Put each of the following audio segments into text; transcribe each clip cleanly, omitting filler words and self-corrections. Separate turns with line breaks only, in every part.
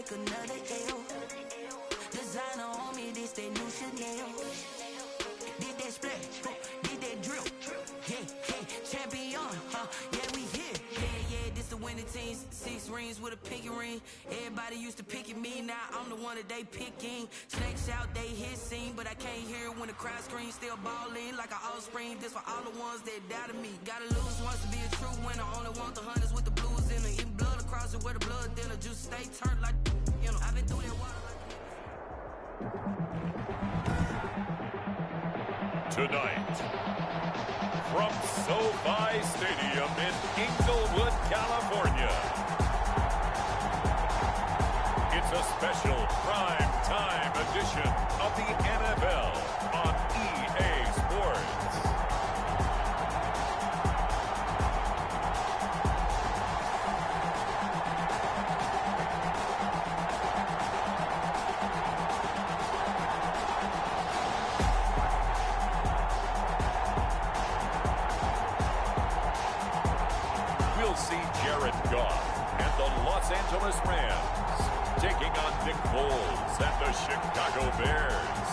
take another L. Designer on me, this that new Chanel. Did that splash, did that drill. Yeah, champion, yeah, we here. Yeah, this the winning team. 6 rings with a pinky ring. Everybody used to pick at me, now I'm the one that they picking. Snakes out, they hit scene, but I can't hear it when the crowd screams. Still balling like an offspring. This for all the ones that doubted me. Gotta lose once to be a true winner. Only want the hunters with the blues in it. Eating blood across it where the blood thinner. Juice stay turned like, you know, I've been through that water like.
Tonight, from SoFi Stadium in Inglewood, California, it's a special prime time edition of the NFL on EA Sports. Los Angeles Rams taking on Nick Foles and the Chicago Bears.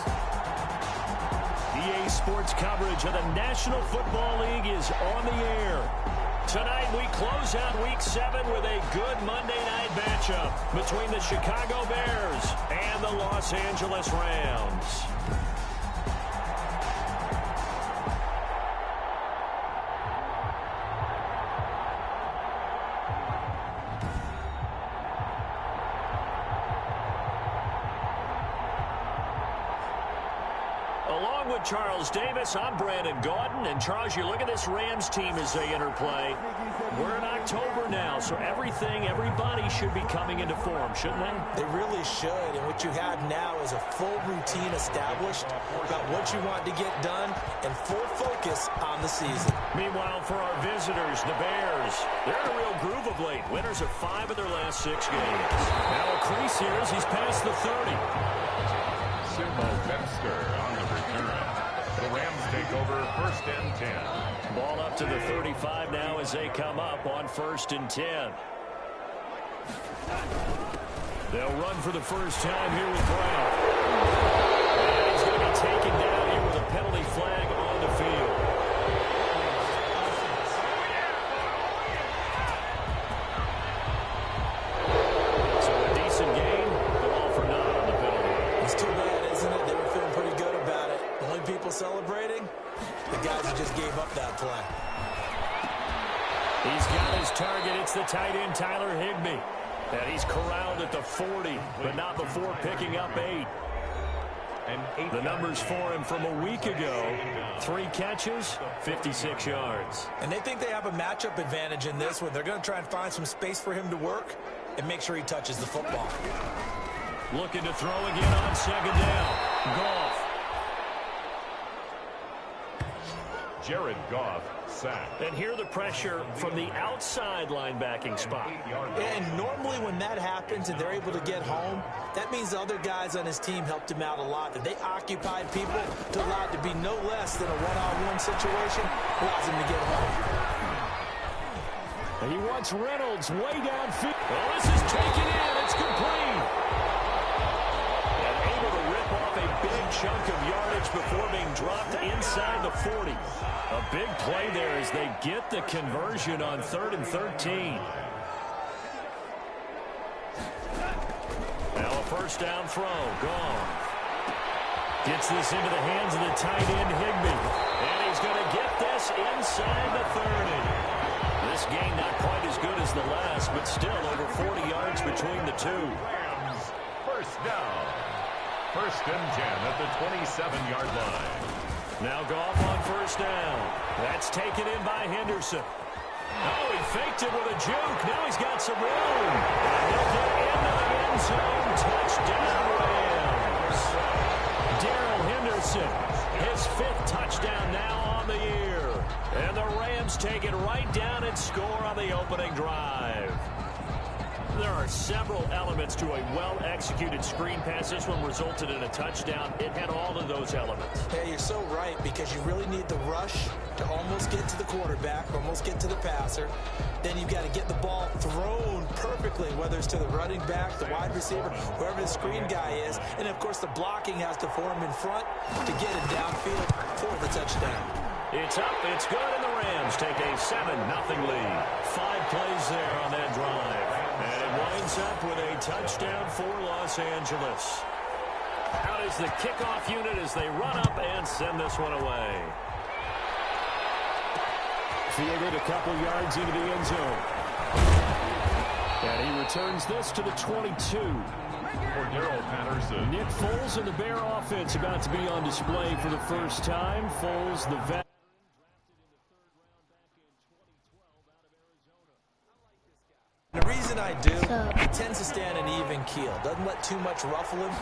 EA Sports coverage of the National Football League is on the air. Tonight we close out Week 7 with a good Monday night matchup between the Chicago Bears and the Los Angeles Rams. Along with Charles Davis, I'm Brandon Gaudin. And Charles, you look at this Rams team as they interplay. We're in October now, so everybody should be coming into form, shouldn't they?
They really should. And what you have now is a full routine established about what you want to get done and full focus on the season.
Meanwhile, for our visitors, the Bears, they're in a real groove of late. Winners of 5 of their last 6 games. Now a crease here as he's past the 30.
Simmo Webster on the return. The Rams take over 1st and 10.
Ball up to the 35 now as they come up on 1st and 10. They'll run for the first time here with Brown. And he's going to be taken down here with a penalty flag on the field. So a decent game, but all for naught on the penalty.
It's too bad, isn't it? They were feeling pretty good about it. The only people celebrating, the guys who just gave up that play.
He's got his target. It's the tight end, Tyler Higbee. And he's corralled at the 40, but not before picking up 8. The numbers for him from a week ago, 3 catches, 56 yards.
And they think they have a matchup advantage in this one. They're going to try and find some space for him to work and make sure he touches the football.
Looking to throw again on 2nd down. Goff.
Jared Goff sacked.
And here the pressure from the outside linebacking spot.
And normally when that happens and they're able to get home, that means the other guys on his team helped him out a lot. That they occupied people to allow it to be no less than a one-on-one situation allows him to get home.
And he wants Reynolds way downfield. Well, this is taken in. It's complete. And able to rip off a big chunk of yardage before being dropped inside the 40. A big play there as they get the conversion on 3rd and 13. Now a first down throw. Gone. Gets this into the hands of the tight end, Higbee. And he's going to get this inside the 30. This game not quite as good as the last, but still over 40 yards between the two.
Rams, first down. 1st and 10 at the 27-yard line.
Now Goff on 1st down. That's taken in by Henderson. Oh, he faked it with a juke. Now he's got some room. And he'll get into the end zone. Touchdown, Rams. Darrell Henderson, his 5th touchdown now on the year. And the Rams take it right down and score on the opening drive. There are several elements to a well-executed screen pass. This one resulted in a touchdown. It had all of those elements.
Yeah, you're so right, because you really need the rush to almost get to the quarterback, almost get to the passer. Then you've got to get the ball thrown perfectly perfectly, whether it's to the running back, the wide receiver, whoever the screen guy is. And, of course, the blocking has to form in front to get it downfield for the touchdown.
It's up, it's good, and the Rams take a 7-0 lead. 5 plays there on that drive. And it winds up with a touchdown for Los Angeles. Out is the kickoff unit as they run up and send this one away. Fielded a couple yards into the end zone. And he returns this to the 22. Nick Foles and the Bear offense about to be on display for the first time. Foles, the vet.
The reason I do, he tends to stand an even keel. Doesn't let too much ruffle him.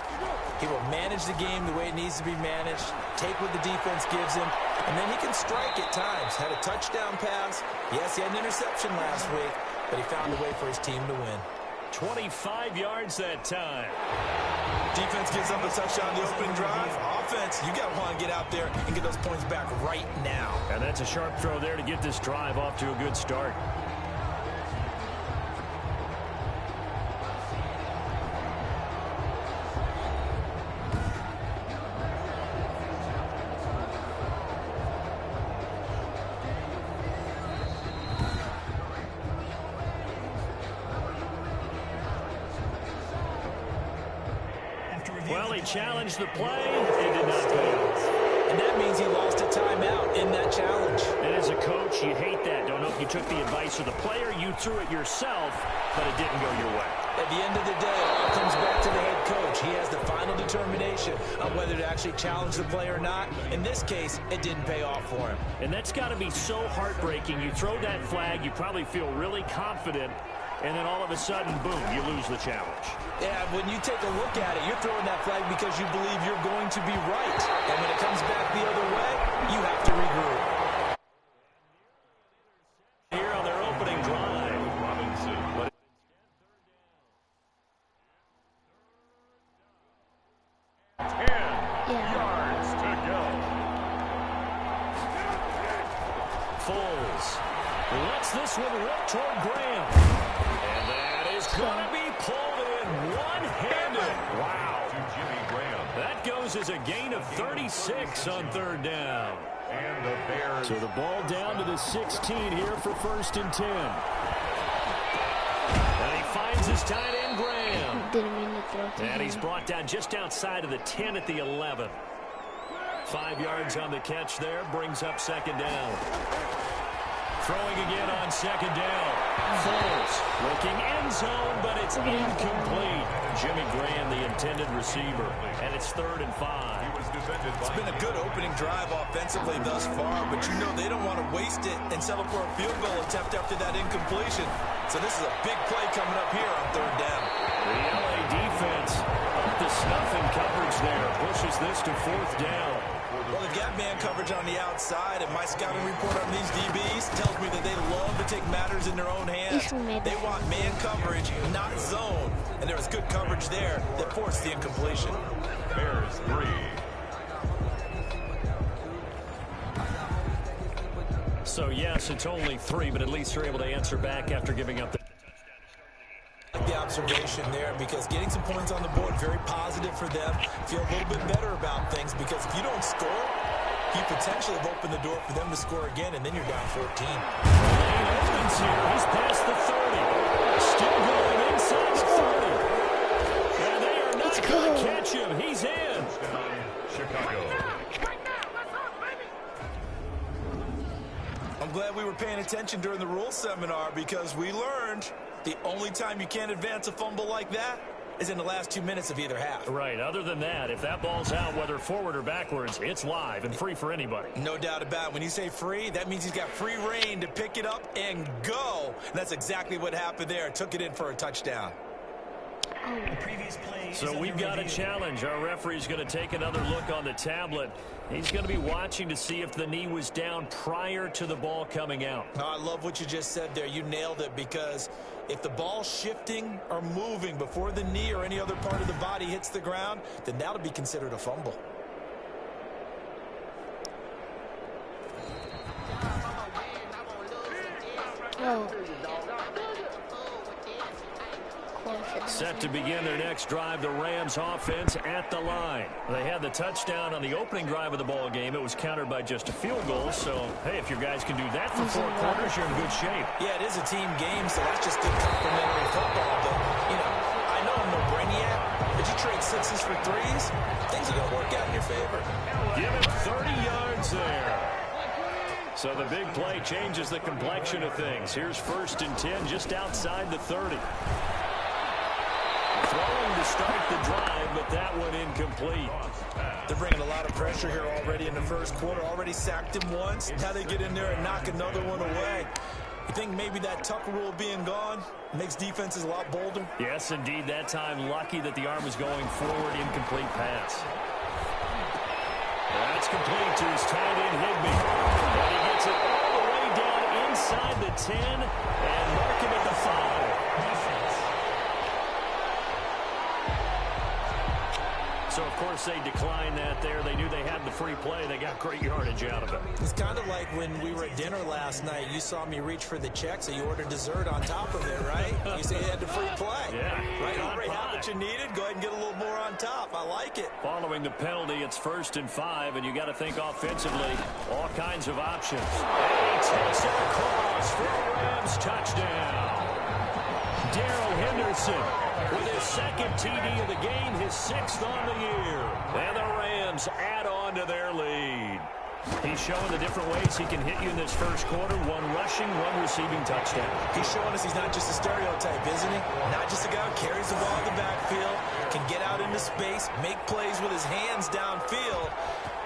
He will manage the game the way it needs to be managed, take what the defense gives him, and then he can strike at times. Had a touchdown pass. Yes, he had an interception last week, but he found a way for his team to win.
25 yards that time.
Defense gives up a touchdown the opening drive. Offense, you got to want to get out there and get those points back right now.
And that's a sharp throw there to get this drive off to a good start. Well, he challenged the play. It did not pay off.
And that means he lost a timeout in that challenge.
And as a coach, you hate that. Don't know if you took the advice of the player. You threw it yourself, but it didn't go your way.
At the end of the day, it all comes back to the head coach. He has the final determination on whether to actually challenge the play or not. In this case, it didn't pay off for him.
And that's got to be so heartbreaking. You throw that flag, you probably feel really confident, and then all of a sudden, boom, you lose the challenge.
Yeah, when you take a look at it, you're throwing that flag because you believe you're going to be right. And when it comes back the other way, you have to regroup.
Here on their opening drive. Robinson. 10 yards to go. Foles lets this one rip toward Graham. And that is going to be pulled in one-handed. Wow.
To Jimmy Graham.
That goes as a gain of 36 on third down.
And the Bears.
So the ball down to the 16 here for 1st and 10. And he finds his tight end, Graham.
Didn't mean to throw to
And
him.
he's brought down just outside of the 10 at the 11. 5 yards on the catch there, brings up 2nd down. Throwing again on 2nd down. Foles looking end zone, but it's incomplete. Jimmy Graham, the intended receiver, and it's 3rd and 5.
It's been a good opening drive offensively thus far, but you know they don't want to waste it and settle for a field goal attempt after that incompletion. So this is a big play coming up here on 3rd down.
The LA defense up to snuff in coverage there. Pushes this to 4th down.
Well, they've got man coverage on the outside, and my scouting report on these DBs tells me that they love to take matters in their own hands. They want man coverage, not zone. And there was good coverage there that forced the incompletion.
Bears 3.
So, yes, it's only 3, but at least they're able to answer back after giving up the
The observation there, because getting some points on the board, very positive for them. Feel a little bit better about things, because if you don't score, you potentially have opened the door for them to score again, and then you're down 14.
Lane opens here. He's past the 30. Still going inside the 30. And they are not going to catch him. He's in.
Chicago.
I'm glad we were paying attention during the rules seminar, because we learned the only time you can't advance a fumble like that is in the last 2 minutes of either half.
Right. Other than that, if that ball's out, whether forward or backwards, it's live and free for anybody.
No doubt about it. When you say free, that means he's got free reign to pick it up and go. And that's exactly what happened there. Took it in for a touchdown.
So we've got a challenge. Our referee's going to take another look on the tablet. He's going to be watching to see if the knee was down prior to the ball coming out.
I love what you just said there. You nailed it, because if the ball's shifting or moving before the knee or any other part of the body hits the ground, then that'll be considered a fumble.
Oh.
Set to begin their next drive, the Rams offense at the line. They had the touchdown on the opening drive of the ball game. It was countered by just a field goal. So, hey, if your guys can do that for 4 quarters, you're in good shape.
Yeah, it is a team game, so that's just good complimentary football. But, you know, I know I'm no brainiac, but you trade 6s for 3s, things are going to work out in your favor.
Give him 30 yards there. So the big play changes the complexion of things. Here's 1st and 10 just outside the 30. Throwing to start the drive, but that one incomplete.
They're bringing a lot of pressure here already in the first quarter. Already sacked him once. Now they get in there and knock another one away. You think maybe that Tucker rule being gone makes defenses a lot bolder?
Yes, indeed. That time, lucky that the arm was going forward. Incomplete pass. That's complete to his tight end, Higbee. And he gets it all the way down inside the 10 and mark him at the 5. So, of course, they declined that there. They knew they had the free play. They got great yardage out of it.
It's kind of like when we were at dinner last night. You saw me reach for the check, so you ordered dessert on top of it, right? You said you had the free play.
Yeah.
Right? You already had what you needed. Go ahead and get a little more on top. I like it.
Following the penalty, it's 1st and 5, and you got to think offensively, all kinds of options. And he takes it across for a Rams touchdown. Darrell Henderson with his 2nd TD of the game, his 6th on the year. And the Rams add on to their lead. He's showing the different ways he can hit you in this first quarter. 1 rushing, 1 receiving touchdown.
He's showing us he's not just a stereotype, isn't he? Not just a guy who carries the ball in the backfield, can get out into space, make plays with his hands downfield.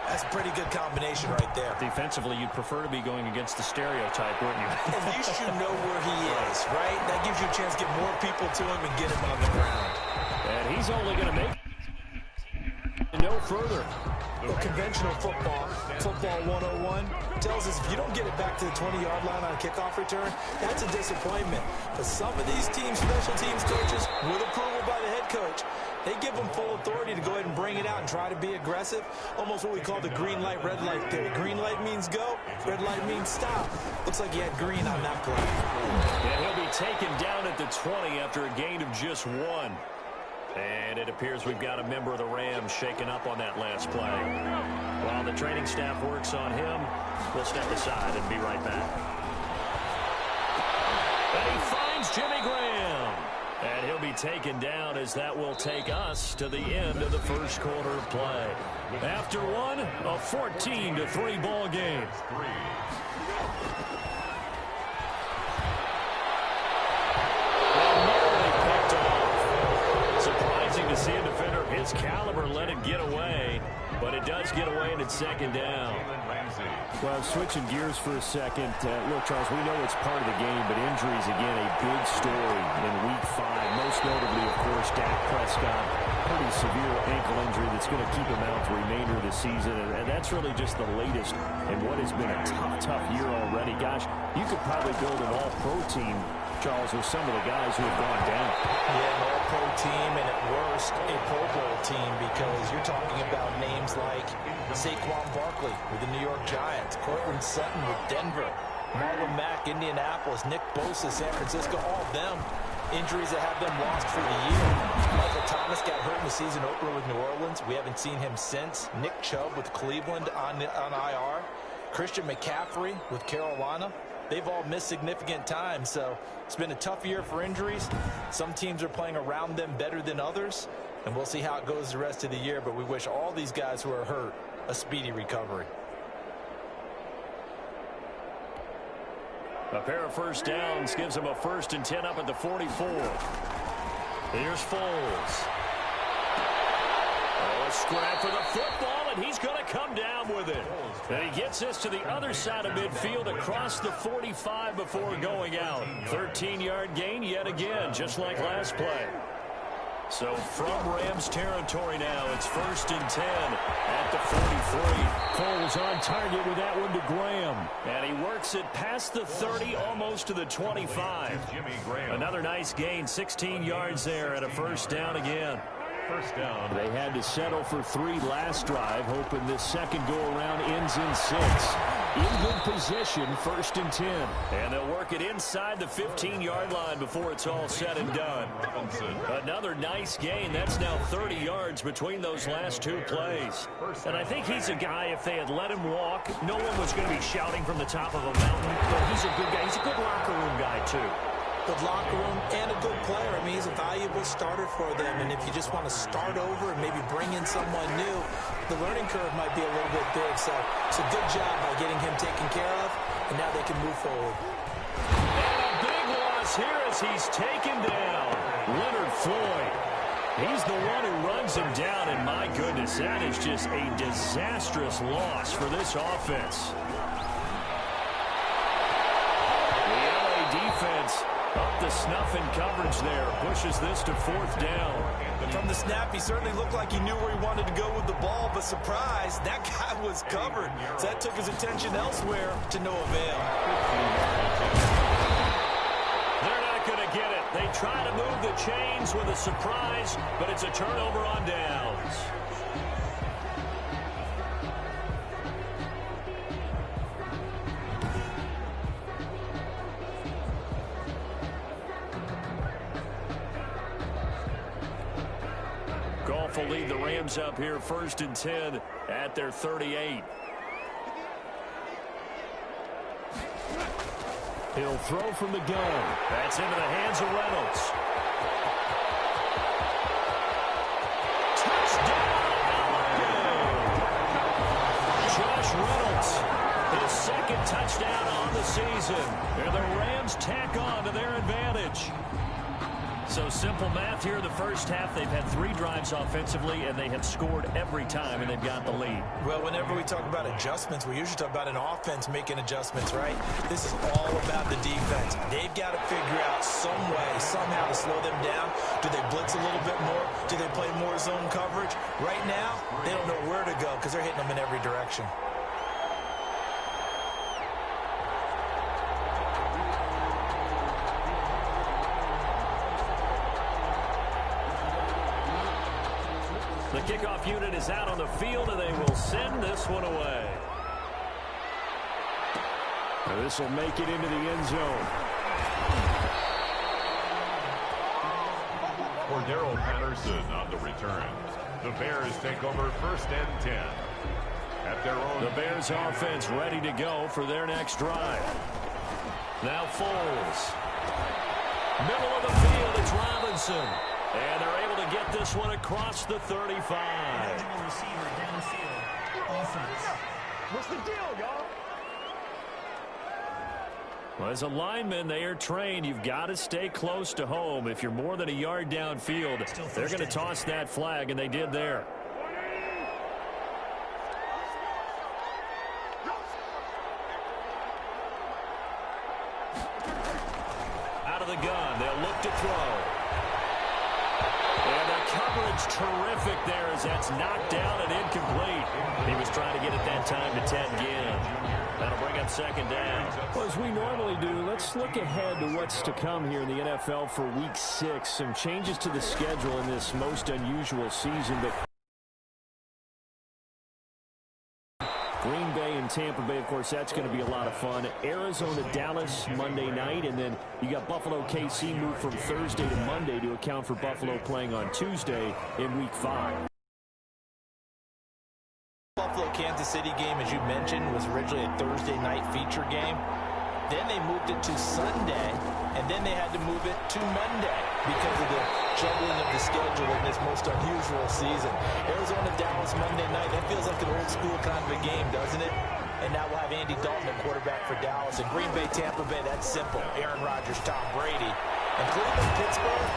That's a pretty good combination right there.
Defensively, you'd prefer to be going against the stereotype, wouldn't you?
At least you know where he is, right? That gives you a chance to get more people to him and get him on the ground.
And he's only going to make no further.
Well, conventional football 101, tells us if you don't get it back to the 20-yard line on a kickoff return, that's a disappointment. But some of these teams, special teams coaches, with approval by the head coach, they give them full authority to go ahead and bring it out and try to be aggressive. Almost what we call the green light, red light theory. Green light means go, red light means stop. Looks like he had green on that play.
And he'll be taken down at the 20 after a gain of just 1. And it appears we've got a member of the Rams shaken up on that last play. While the training staff works on him, we'll step aside and be right back. And he finds Jimmy Graham. And he'll be taken down as that will take us to the end of the first quarter of play. After one, a 14-3 ball game. To see a defender of his caliber let it get away, but it does get away and it's 2nd down.
Well, switching gears for a second. Look, Charles, we know it's part of the game, but injuries, again, a big story in Week 5. Most notably, of course, Dak Prescott. Pretty severe ankle injury that's going to keep him out the remainder of the season, and that's really just the latest in what has been a tough year already. Gosh, you could probably build an all-pro team, Charles, with some of the guys who have gone down.
Yeah, an all-pro team, and at worst, a Pro Bowl team, because you're talking about names like Saquon Barkley with the New York Giants, Cortland Sutton with Denver, Marlon Mack, Indianapolis, Nick Bosa, San Francisco, all of them injuries that have them lost for the year. Michael Thomas got hurt in the season opener with New Orleans. We haven't seen him since. Nick Chubb with Cleveland on IR. Christian McCaffrey with Carolina. They've all missed significant time, so it's been a tough year for injuries. Some teams are playing around them better than others, and we'll see how it goes the rest of the year, but we wish all these guys who are hurt a speedy recovery.
A pair of first downs gives him a 1st and 10 up at the 44. Here's Foles. Oh, a scrap for the football, and he's going to come down with it. And he gets this to the other side of midfield across the 45 before going out. 13-yard gain yet again, just like last play. So from Rams territory now, it's 1st and 10 at the 43.
Foles on target with that one to Graham.
And he works it past the 30, almost to the 25. Another nice gain, 16 yards there at a 1st down again.
first down.
They had to settle for 3 last drive, hoping this second go-around ends in 6. In good position, 1st and 10.
And they'll work it inside the 15-yard line before it's all said and done. Another nice gain. That's now 30 yards between those last 2 plays.
And I think he's a guy, if they had let him walk, no one was going to be shouting from the top of a mountain. But he's a good guy. He's a good locker room guy, too.
Good locker room and a good player. I mean, he's a valuable starter for them. And if you just want to start over and maybe bring in someone new, the learning curve might be a little bit big. So it's a good job by getting him taken care of, and now they can move forward.
And a big loss here as he's taken down. Leonard Floyd. He's the one who runs him down, and my goodness, that is just a disastrous loss for this offense. The LA defense up the snuff in coverage there. Pushes this to 4th down.
From the snap, he certainly looked like he knew where he wanted to go with the ball, but surprise, that guy was covered. So that took his attention elsewhere to no avail.
They're not going to get it. They try to move the chains with a surprise, but it's a turnover on downs. Goff will lead the Rams up here 1st and 10 at their 38.
He'll throw from the gun.
That's into the hands of Reynolds. Touchdown, LA! Josh Reynolds, his 2nd touchdown on the season. And the Rams tack on to their advantage. So simple math here in the first half. They've had 3 drives offensively, and they have scored every time, and they've got the lead.
Well, whenever we talk about adjustments, we usually talk about an offense making adjustments, right? This is all about the defense. They've got to figure out some way, somehow to slow them down. Do they blitz a little bit more? Do they play more zone coverage? Right now, they don't know where to go because they're hitting them in every direction.
The kickoff unit is out on the field, and they will send this one away.
Now this will make it into the end zone.
Cordero Patterson on the return. The Bears take over 1st and 10. At their own.
The Bears offense ready to go for their next drive. Now Foles. Middle of the field, it's Robinson. And they're able to get this one across the 35.
Receiver downfield. Offense.
What's the deal, y'all?
Well, as a lineman, they are trained. You've got to stay close to home. If you're more than a yard downfield, they're going to toss that flag, and they did there. Out of the gun, they'll look to throw. And the coverage terrific there as that's knocked down and incomplete. He was trying to get it that time to Ted Ginn. That'll bring up 2nd down.
Well, as we normally do, let's look ahead to what's to come here in the NFL for Week 6. Some changes to the schedule in this most unusual season, but Green Bay and Tampa Bay, of course, that's going to be a lot of fun. Arizona, Dallas, Monday night, and then you got Buffalo, KC moved from Thursday to Monday to account for Buffalo playing on Tuesday in Week 5.
Buffalo-Kansas City game, as you mentioned, was originally a Thursday night feature game. Then they moved it to Sunday, and then they had to move it to Monday because of the juggling of the schedule in this most unusual season. Arizona-Dallas Monday night, that feels like an old-school kind of a game, doesn't it? And now we'll have Andy Dalton at quarterback for Dallas. And Green Bay, Tampa Bay, that's simple. Aaron Rodgers, Tom Brady. And Cleveland, Pittsburgh,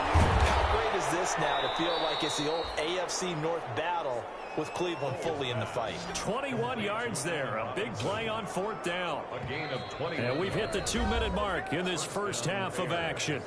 how great is this now to feel like it's the old AFC North battle with Cleveland fully in the fight.
21 yards there. A big play on 4th down.
A gain of 20.
And we've hit the 2-minute mark in this first half of action.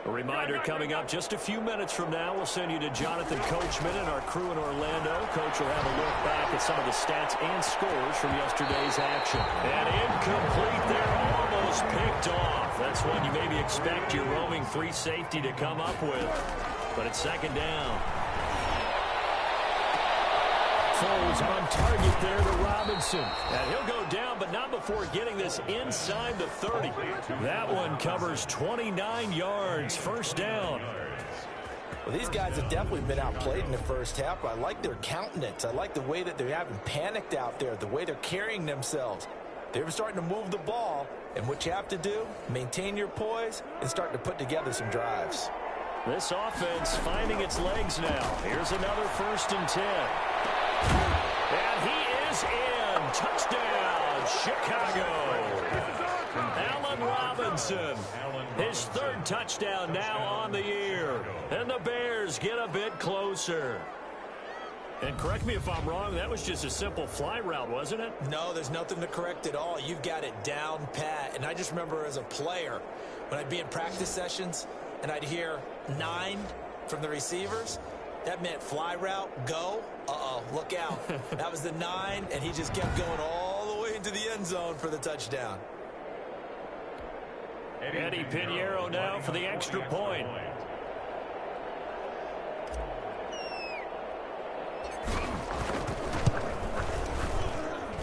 A reminder coming up just a few minutes from now. We'll send you to Jonathan Coachman and our crew in Orlando. Coach will have a look back at some of the stats and scores from yesterday's action. And incomplete there, almost picked off. That's one you maybe expect your roaming free safety to come up with. But it's second down.
Foles on target there to Robinson.
And he'll go down, but not before getting this inside the 30. That one covers 29 yards. First down.
Well, these guys have definitely been outplayed in the first half, but I like their countenance. I like the way that they're having panicked out there, the way they're carrying themselves. They're starting to move the ball, and what you have to do, maintain your poise and start to put together some drives.
This offense finding its legs now. Here's another 1st and 10. And he is in. Touchdown, Chicago. Allen Robinson, his 3rd touchdown now on the year. And the Bears get a bit closer. And correct me if I'm wrong, that was just a simple fly route, wasn't it?
No, there's nothing to correct at all. You've got it down pat. And I just remember as a player, when I'd be in practice sessions and I'd hear 9 from the receivers, that meant fly route, go. Uh-oh, look out. That was the 9, and he just kept going all the way into the end zone for the touchdown.
Eddie Pinheiro now for the extra point.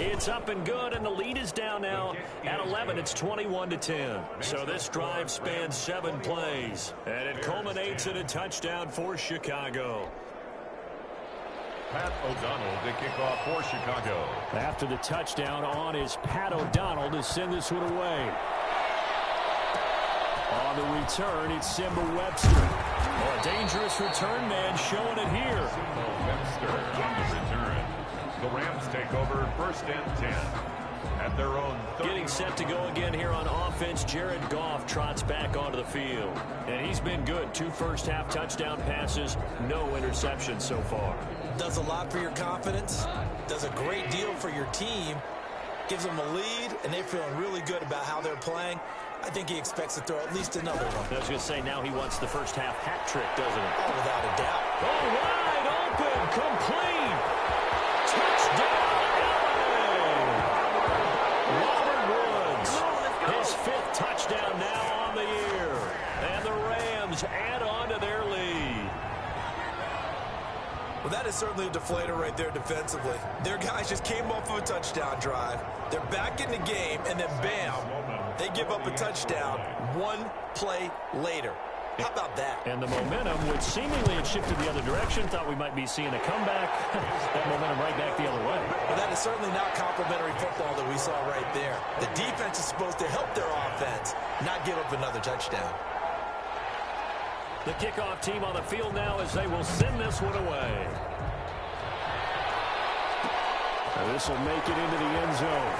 It's up and good, and the lead is down now at 11. It's 21-10. So this drive spans 7 plays, and it culminates in a touchdown for Chicago.
Pat O'Donnell to kick off for Chicago.
After the touchdown on is Pat O'Donnell to send this one away. On the return, it's Simba Webster.
Oh, a dangerous return man showing it here.
Webster on the return. The Rams take over 1st and 10 at their own 30.
Getting set to go again here on offense. Jared Goff trots back onto the field. And he's been good. 2 first-half touchdown passes, no interceptions so far.
Does a lot for your confidence. Does a great deal for your team. Gives them a lead, and they're feeling really good about how they're playing. I think he expects to throw at least another one.
I was going to say, now he wants the first-half hat trick, doesn't he?
Oh, without a doubt.
Oh, wide open, complete. Touchdown, Allen! Robert Woods, his 5th touchdown now on the year. And the Rams add on to their lead.
Well, that is certainly a deflator right there defensively. Their guys just came off of a touchdown drive. They're back in the game, and then bam, they give up a touchdown 1 play later. How about that?
And the momentum, which seemingly had shifted the other direction, thought we might be seeing a comeback. That momentum right back the other way.
Well, that is certainly not complimentary football that we saw right there. The defense is supposed to help their offense, not give up another touchdown.
The kickoff team on the field now as they will send this one away.
This will make it into the end zone.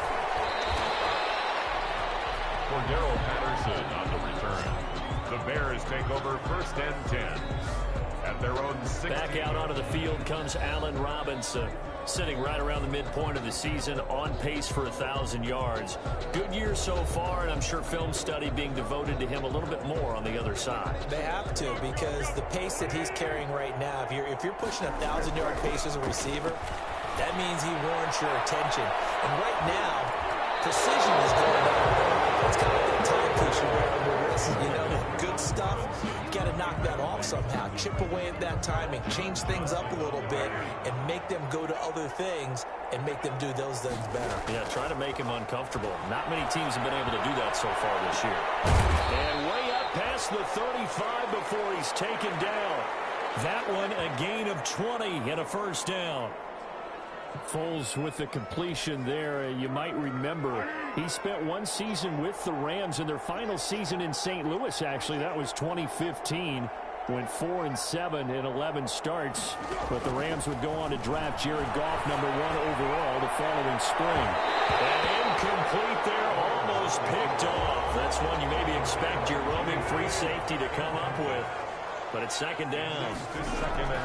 Cordero Patterson on the return. The Bears take over 1st and 10 at their own 6.
Back out onto the field comes Allen Robinson, sitting right around the midpoint of the season, on pace for 1,000 yards. Good year so far, and I'm sure film study being devoted to him a little bit more on the other side.
They have to, because the pace that he's carrying right now, if you're pushing a 1,000-yard pace as a receiver, that means he warrants your attention. And right now, precision is going on. It's kind of like the timepiece you wear on your wrist. You know, good stuff, you got to knock that off somehow. Chip away at that timing, change things up a little bit, and make them go to other things and make them do those things better.
Yeah, try to make him uncomfortable. Not many teams have been able to do that so far this year. And way up past the 35 before he's taken down. That one a gain of 20 and a 1st down.
Foles with the completion there. You might remember he spent 1 season with the Rams in their final season in St. Louis, actually. That was 2015. Went 4-7 in 11 starts. But the Rams would go on to draft Jared Goff, #1 overall, the following spring.
And incomplete there, almost picked off. That's one you maybe expect your roaming free safety to come up with. But it's second down.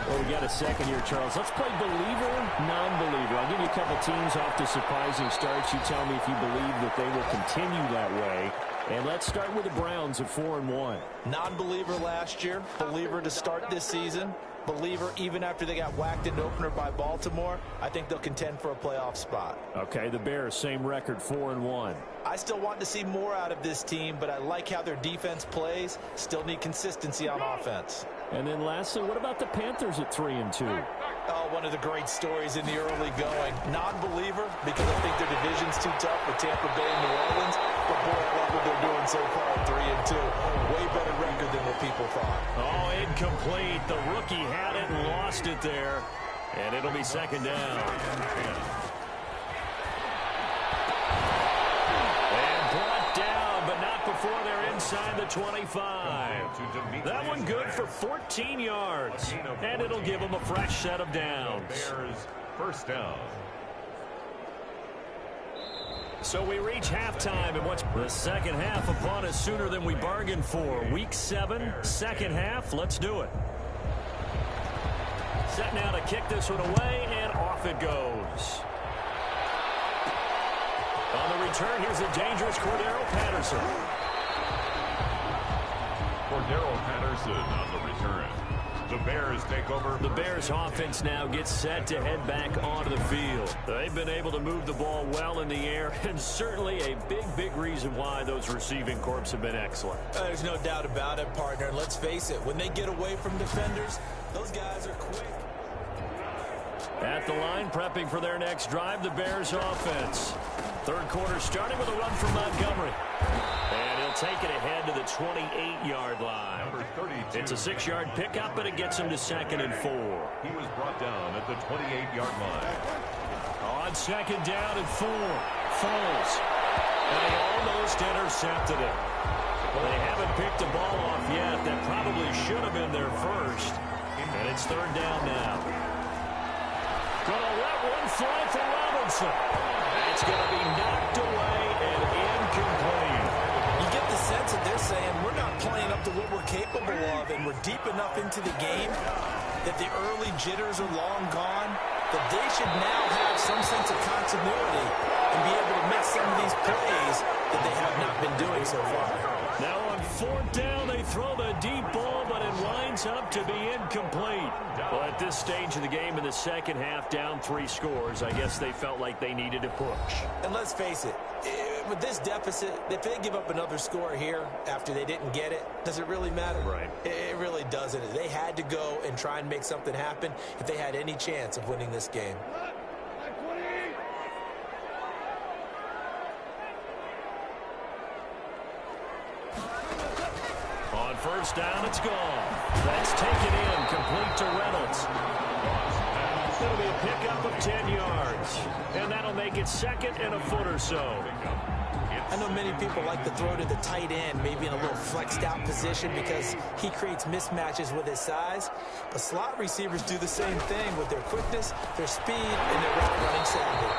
Well, we got a second here, Charles. Let's play believer, non-believer. I'll give you a couple teams off to surprising starts. You tell me if you believe that they will continue that way. And let's start with the Browns at 4-1.
Non-believer last year, believer to start this season, believer even after they got whacked in the opener by Baltimore. I think they'll contend for a playoff spot.
Okay, the Bears, same record, 4-1.
I still want to see more out of this team, but I like how their defense plays. Still need consistency on offense.
And then lastly, what about the Panthers at 3-2?
Oh, one of the great stories in the early going. Non-believer because I think their division's too tough with Tampa Bay and New Orleans. But boy, I love what they're doing so far at 3-2. Way better record than what people thought.
Oh, incomplete. The rookie had it and lost it there. And it'll be second down. And brought down, but not before they're inside the 25. That one good for 14 yards. And it'll give them a fresh set of downs.
Bears first down.
So we reach halftime, and what's the second half upon us sooner than we bargained for. Week 7, second half. Let's do it. Set now to kick this one away, and off it goes. On the return, here's a dangerous Cordero Patterson.
Cordero Patterson on the return. The Bears take over.
The Bears offense now gets set to head back onto the field. They've been able to move the ball well in the air, and certainly a big reason why those receiving corps have been excellent.
There's no doubt about it, partner. And let's face it, when they get away from defenders, those guys are quick.
At the line, prepping for their next drive, the Bears offense. Third quarter starting with a run from Montgomery. And he'll take it ahead to the 28-yard line.
Number 32.
It's a 6-yard pickup, but it gets him to 2nd and 4.
He was brought down at the 28-yard line.
On 2nd down and 4. Foles. And he almost intercepted it. Well, they haven't picked the ball off yet. That probably should have been their first. And it's 3rd down now. Gonna let one fly for Robinson. That's going to be knocked away and incomplete.
You get the sense that they're saying we're not playing up to what we're capable of, and we're deep enough into the game that the early jitters are long gone, that they should now have some sense of continuity and be able to make some of these plays that they have not been doing so far.
Now on 4th down, they throw the deep ball, but it winds up to be incomplete. Well, at this stage of the game in the second half, down 3 scores, I guess they felt like they needed to push.
And let's face it, with this deficit, if they give up another score here after they didn't get it, does it really matter?
Right.
It really doesn't. They had to go and try and make something happen if they had any chance of winning this game.
On 1st down, it's gone. That's taken in, complete to Reynolds. It'll be a pickup of 10 yards. And that'll make it 2nd and a foot or so.
I know many people like to throw to the tight end, maybe in a little flexed out position because he creates mismatches with his size. But slot receivers do the same thing with their quickness, their speed, and their route running savvy.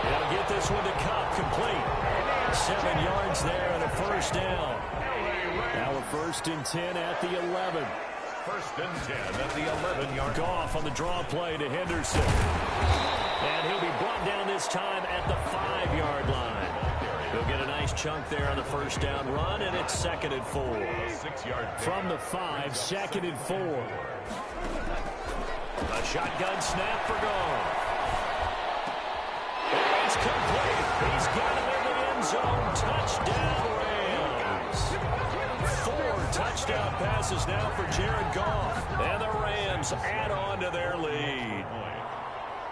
They'll get this one to Cup, complete. 7 yards there and a 1st down.
Now a 1st and 10 at the 11.
1st and 10 at the 11-yard.
Goff on the draw play to Henderson. And he'll be brought down this time at the 5-yard line. He'll get a nice chunk there on the 1st down run, and it's 2nd and 4.
6-yard
From the 5, 2nd and 4. A shotgun snap for Goff. And it's complete. He's got it in the end zone. Touchdown, Rams. 4 touchdown passes now for Jared Goff. And the Rams add on to their lead.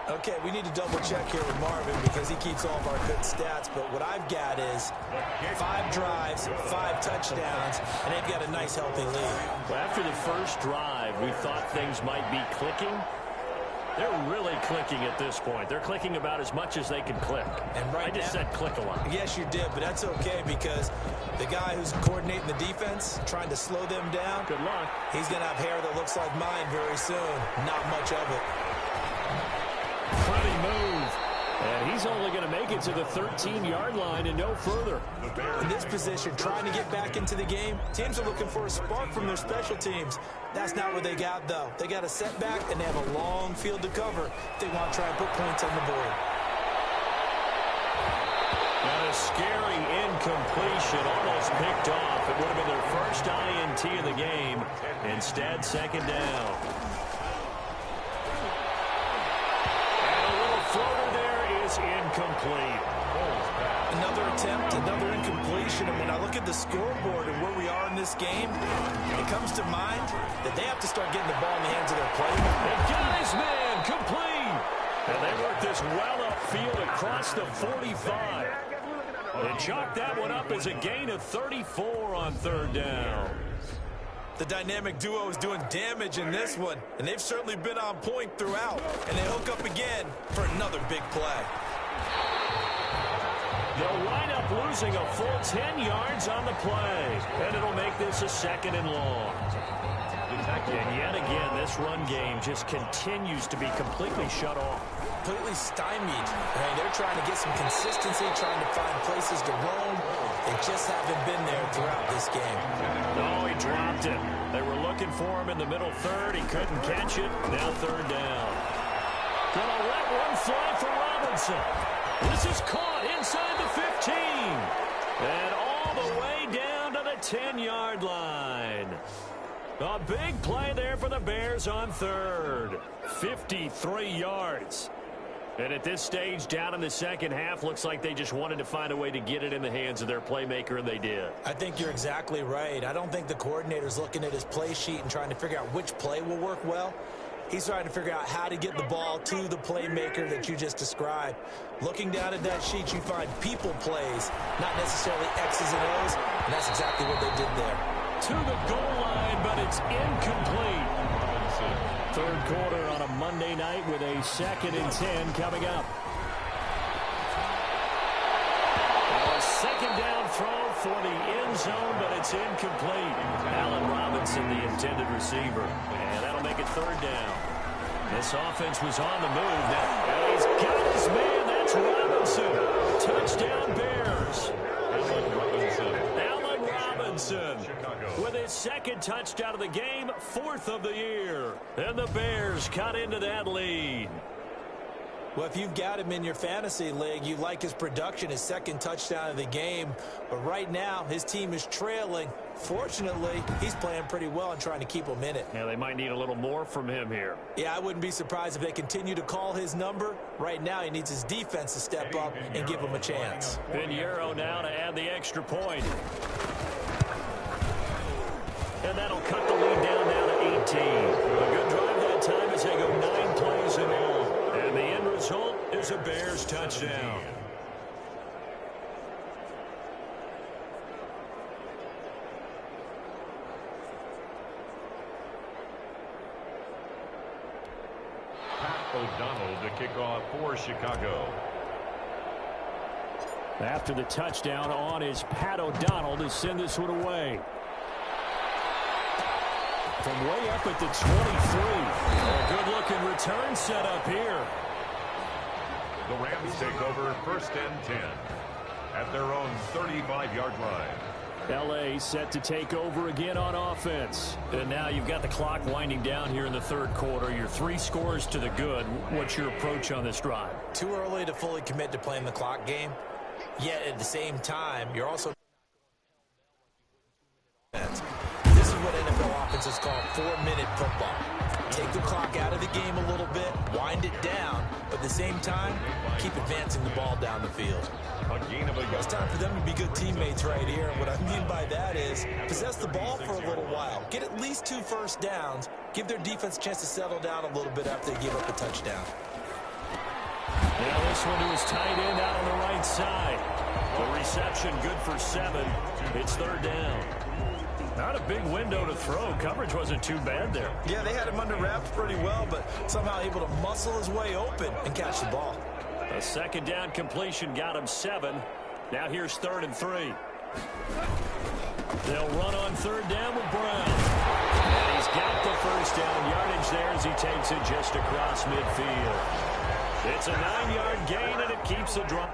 Okay, we need to double check here with Marvin because he keeps all of our good stats, but what I've got is 5 drives, 5 touchdowns, and they've got a nice healthy lead.
Well, after the first drive, we thought things might be clicking. They're really clicking at this point. They're clicking about as much as they can click.
And right
I just said click a lot.
Yes, you did, but that's okay because the guy who's coordinating the defense, trying to slow them down,
Good luck.
he's going to have hair that looks like mine very soon. Not much of it.
Pretty move. And he's only going to make it to the 13-yard line and no further.
In this position, trying to get back into the game, teams are looking for a spark from their special teams. That's not what they got, though. They got a setback, and they have a long field to cover if they want to try and put points on the board.
And a
scary incompletion, almost picked off. It would have been their first INT of the game. Instead, second down. And a little floater there is incomplete.
Another attempt, another incompletion. And when I look at the scoreboard and where we are in this game, it comes to mind that they have to start getting the ball in the hands of their players.
And guys, man, complete. And they work this well upfield across the 45. They chalk that one up as a gain of 34 on third down.
The dynamic duo is doing damage in this one, and they've certainly been on point throughout. And they hook up again for another big play.
They'll wind up losing a full 10 yards on the play. And it'll make this a second and long. And yet again, this run game just continues to be completely shut off.
Completely stymied. They're trying to get some consistency, trying to find places to roam. They just haven't been there throughout this game.
No, he dropped it. They were looking for him in the middle third. He couldn't catch it. Now third down. Gonna let one fly for Robinson. This is caught inside the 15. And all the way down to the 10-yard line. A big play there for the Bears on third. 53 yards. And at this stage, down in the second half, looks like they just wanted to find a way to get it in the hands of their playmaker, and they did.
I think you're exactly right. I don't think the coordinator's looking at his play sheet and trying to figure out which play will work well. He's trying to figure out how to get the ball to the playmaker that you just described. Looking down at that sheet, you find people plays, not necessarily X's and O's, and that's exactly what they did there.
To the goal line, but it's incomplete. Third quarter on a Monday night with a 2nd and 10 coming up. A second down throw for the end zone, but it's incomplete. Allen Robinson, the intended receiver. And that'll make it third down. This offense was on the move. Now he's got his man. That's Robinson. Touchdown Bears. Allen Robinson with his second touchdown of the game, 4th of the year. And the Bears cut into that lead.
Well, if you've got him in your fantasy league, you like his production, his second touchdown of the game. But right now, his team is trailing. Fortunately, he's playing pretty well and trying to keep them in it.
Yeah, they might need a little more from him here.
Yeah, I wouldn't be surprised if they continue to call his number. Right now, he needs his defense to step up and give him a chance.
Pinheiro now to add the extra point. And that'll cut the lead down now to 18. A good drive that time as they go 9 plays in all. And the end result is a Bears touchdown.
Pat O'Donnell to kick off for Chicago.
After the touchdown on is Pat O'Donnell to send this one away. From way up at the 23.
A good-looking return set up here.
The Rams take over 1st and 10 at their own 35-yard line.
LA set to take over again on offense.
And now you've got the clock winding down here in the third quarter. Your 3 scores to the good. What's your approach on this drive?
Too early to fully commit to playing the clock game. Yet at the same time, you're also this is what NFL offenses call 4-minute football. Take the clock out of the game a little bit, wind it down, but at the same time, keep advancing the ball down the field. It's time for them to be good teammates right here, and what I mean by that is possess the ball for a little while, get at least 2 first downs, give their defense a chance to settle down a little bit after they give up a touchdown.
Now this one to his tight end out on the right side. The reception good for 7. It's third down. Not a big window to throw. Coverage wasn't too bad there.
Yeah, they had him under wraps pretty well, but somehow able to muscle his way open and catch the ball.
A second down completion got him 7. Now here's 3rd and 3. They'll run on third down with Brown. And he's got the first down yardage there as he takes it just across midfield. It's a 9-yard gain, and it keeps the drive.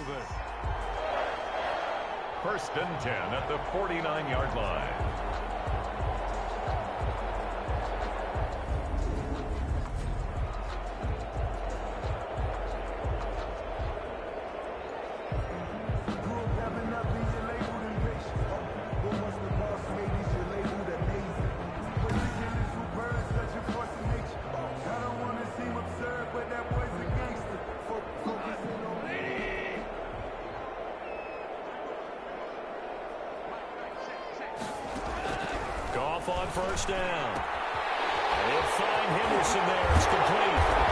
moving.
1st and 10 at the 49-yard line.
Goff on 1st down. They'll find Henderson there. It's complete.